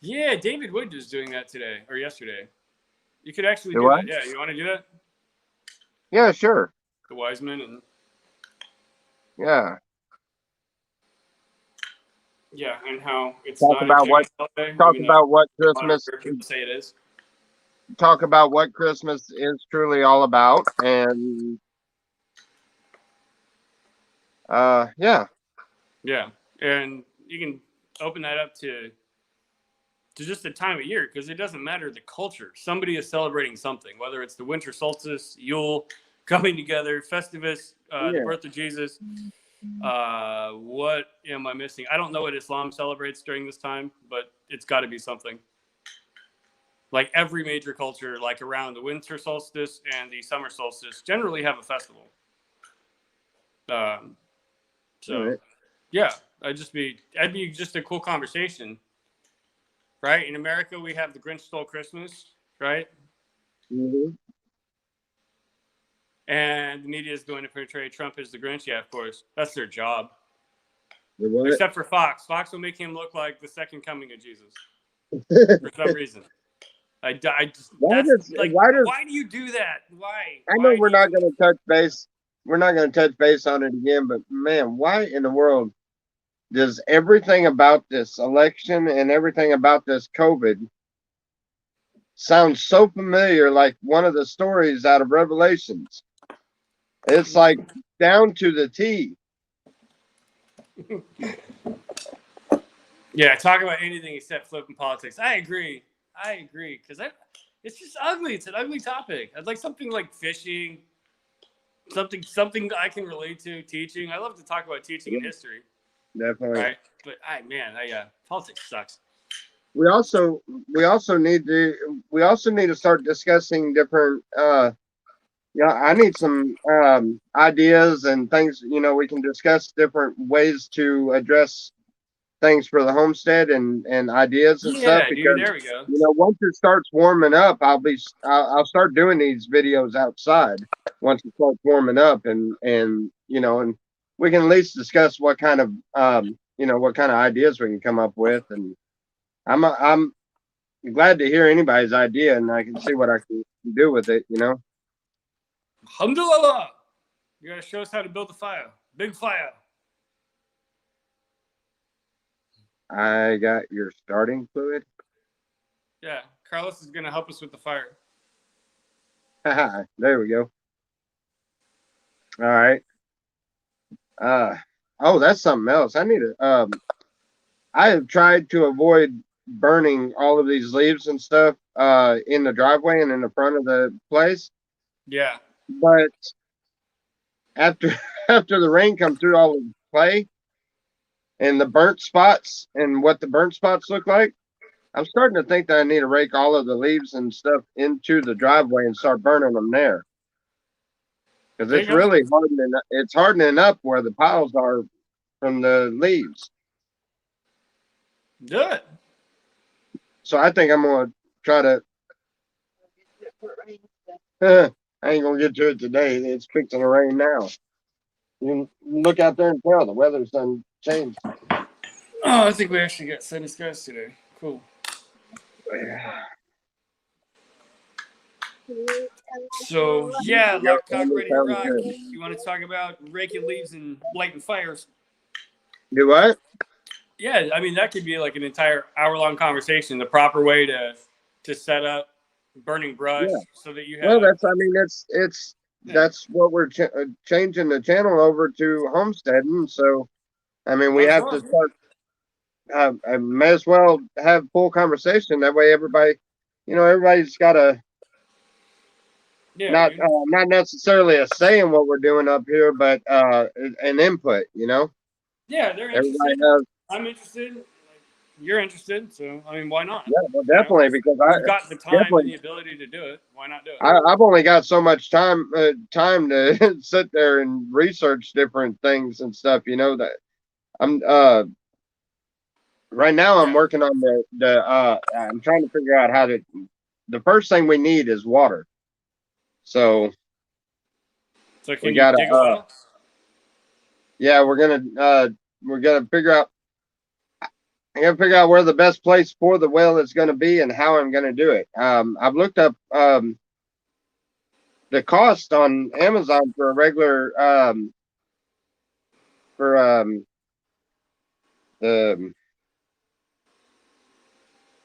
Yeah, David Wood was doing that today or yesterday. You could actually Do do I? that. Yeah, you want to do that? Yeah, sure. The Wiseman and Yeah. yeah, and how it's Talk not about a what- Jewish holiday. Talk even though about what a lot of Christmas people say it is. talk about what Christmas is truly all about, and yeah, Yeah, and you can open that up to just the time of year, because it doesn't matter the culture. Somebody is celebrating something, whether it's the winter solstice, Yule, coming together, Festivus, the yeah. birth of Jesus. What am I missing? I don't know what Islam celebrates during this time, but it's got to be something. Like every major culture, like around the winter solstice and the summer solstice, generally have a festival. Um, so, All right. yeah, that'd be just a cool conversation, right? In America, we have the Grinch Stole Christmas, right? Mm-hmm. And the media is going to portray Trump as the Grinch. Yeah, of course, that's their job. What? Except for Fox. Fox will make him look like the second coming of Jesus for some reason. I just Why that's does like, why does why do you do that? Why? I know Why we're do not you? going to touch base. We're not going to touch base on it again, but man, why in the world does everything about this election and everything about this COVID sound so familiar, like one of the stories out of Revelations? It's like down to the T. Yeah, talk about anything except flipping politics. I agree, because it's just ugly. It's an ugly topic. I'd like something like fishing, something I can relate to. Teaching. I love to talk about teaching and history, Definitely. right? But politics sucks. We also need to start discussing different yeah, I need some ideas and things, we can discuss different ways to address things for the homestead and ideas and stuff, Yeah, dude. because There we go. once it starts warming up, I'll start doing these videos outside once it starts warming up, and we can at least discuss what kind of what kind of ideas we can come up with. And I'm glad to hear anybody's idea, and I can see what I can do with it. Alhamdulillah. You gotta show us how to build a fire. Big fire. I got your starting fluid. Yeah, Carlos is gonna help us with the fire. There we go. All right. Oh, that's something else. I have tried to avoid burning all of these leaves and stuff in the driveway and in the front of the place. Yeah. But after after the rain come through all the clay and the burnt spots and what the burnt spots look like, I'm starting to think that I need to rake all of the leaves and stuff into the driveway and start burning them there. Because There it's you go. really hardening up where the piles are from the leaves. Do it. So I think I'm gonna try to. I ain't gonna get to it today. It's fixing to rain now. You can look out there and tell the weather's done changed. Oh, I think we actually got sunny skies today. Cool. So yeah, Love Talk Ready to Rock. You want to talk about raking leaves and lighting fires? Do what? Yeah, I mean that could be like an entire hour-long conversation. The proper way to set up burning brush so that you have. Well, that's what we're changing the channel over to homesteading. So, I mean, we have to start. I may as well have full conversation. That way, everybody's got a not necessarily a say in what we're doing up here, but an input. Yeah, they're Everybody interested. has. I'm interested. You're interested, so I mean, why not? Yeah, well, definitely, because We've got the time and the ability to do it. Why not do it? I've only got so much time to sit there and research different things and stuff. That I'm right now I'm working on I'm trying to figure out how to. The first thing we need is water. So can we you gotta dig a well? Yeah, we're gonna figure out. I'm gonna figure out where the best place for the well is gonna be and how I'm gonna do it. I've looked up the cost on Amazon for a regular the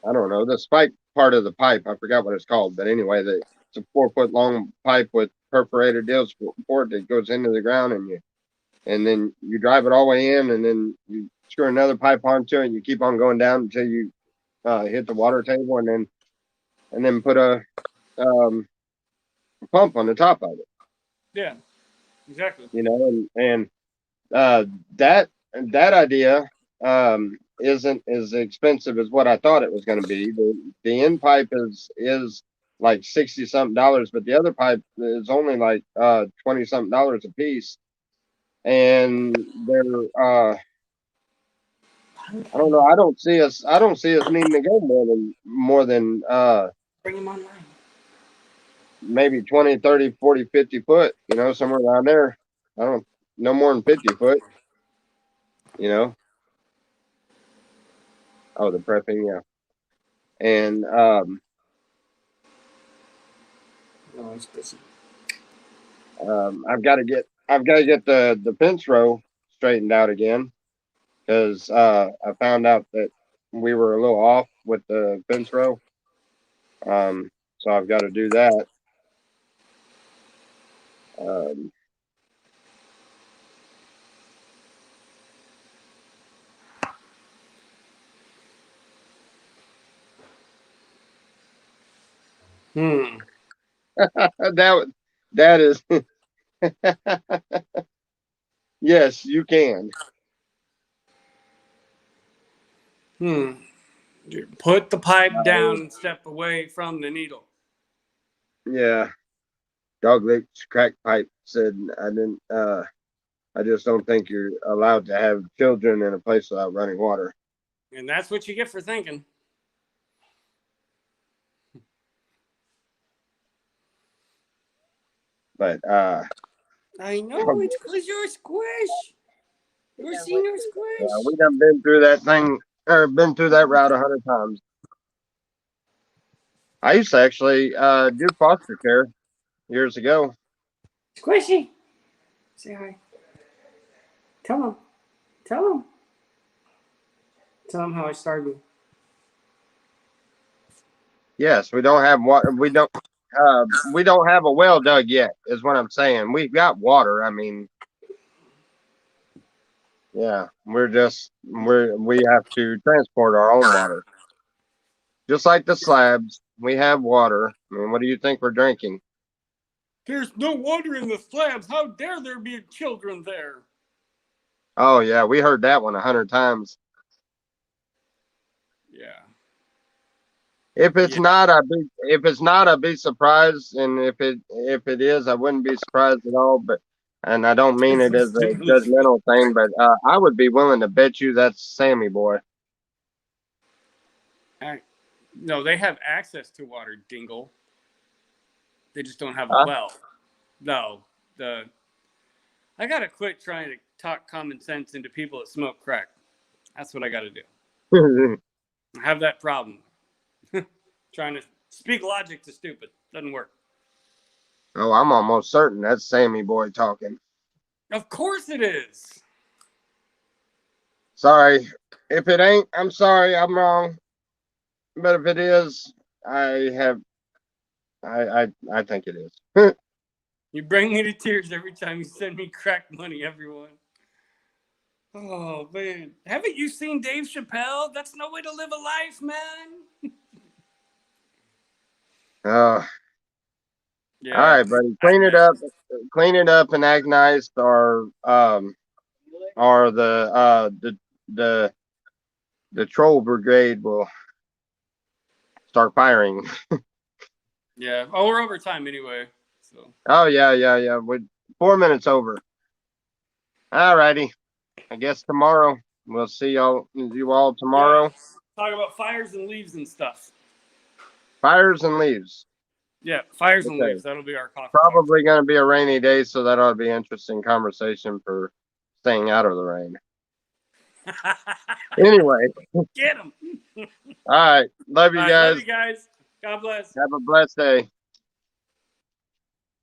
I don't know, the spike part of the pipe. I forgot what it's called, but anyway, it's a 4 foot long pipe with perforated deals for it that goes into the ground, and then you drive it all the way in, and then you screw another pipe onto it, and you keep on going down until you hit the water table, and then put a pump on the top of it. Yeah, exactly. You know, and that idea isn't as expensive as what I thought it was going to be. The end pipe is like 60 something dollars, but the other pipe is only like 20 something dollars a piece, and they're I don't know. I don't see us needing to go more than Bring him online. maybe 20, 30, 40, 50 foot, you know, somewhere around there. I don't no more than 50 foot, you know. Oh, the prepping, yeah. And No, it's busy. I've got to get the fence row straightened out again, because I found out that we were a little off with the fence row. So I've got to do that. That is yes, you can. Put the pipe down and step away from the needle. Yeah. Dog licks crack pipe said I just don't think you're allowed to have children in a place without running water. And that's what you get for thinking. But I know, it's because you're a squish. You're a senior squish. we done been through that thing, or been through that route 100 times. I used to actually do foster care years ago. Squishy. Say hi. Tell him. Tell him. Tell him how I started. Yes, we don't have water. We don't have a well dug yet, is what I'm saying. We've got water. I mean, yeah, we have to transport our own water. Just like the slabs, we have water. I mean, what do you think we're drinking? There's no water in the slabs. How dare there be children there? Oh yeah, we heard that one 100 times. Yeah. If it's not, I'd be surprised, and if it is, I wouldn't be surprised at all. But, and I don't mean it as a judgmental thing, but I would be willing to bet you that's Sammy boy. No, they have access to water, Dingle. They just don't have a well. No, I gotta quit trying to talk common sense into people that smoke crack. That's what I gotta do. I have that problem. Trying to speak logic to stupid doesn't work. Oh, I'm almost certain that's Sammy boy talking. Of course it is. Sorry. If it ain't, I'm sorry, I'm wrong. But if it is, I think it is. You bring me to tears every time you send me crack money, everyone. Oh, man. Haven't you seen Dave Chappelle? That's no way to live a life, man. Yeah. All right, buddy. Clean it up and act nice, or the troll brigade will start firing. Yeah. Oh, we're over time anyway. So. Oh yeah. We're 4 minutes over. All righty. I guess tomorrow we'll see you all tomorrow. Yeah. Talk about fires and leaves and stuff. Fires and leaves. Yeah, fires and leaves. That'll be our coffee. Probably going to be a rainy day, so that ought to be an interesting conversation for staying out of the rain. Anyway. Get them. All right. Love you guys. Love you guys. God bless. Have a blessed day.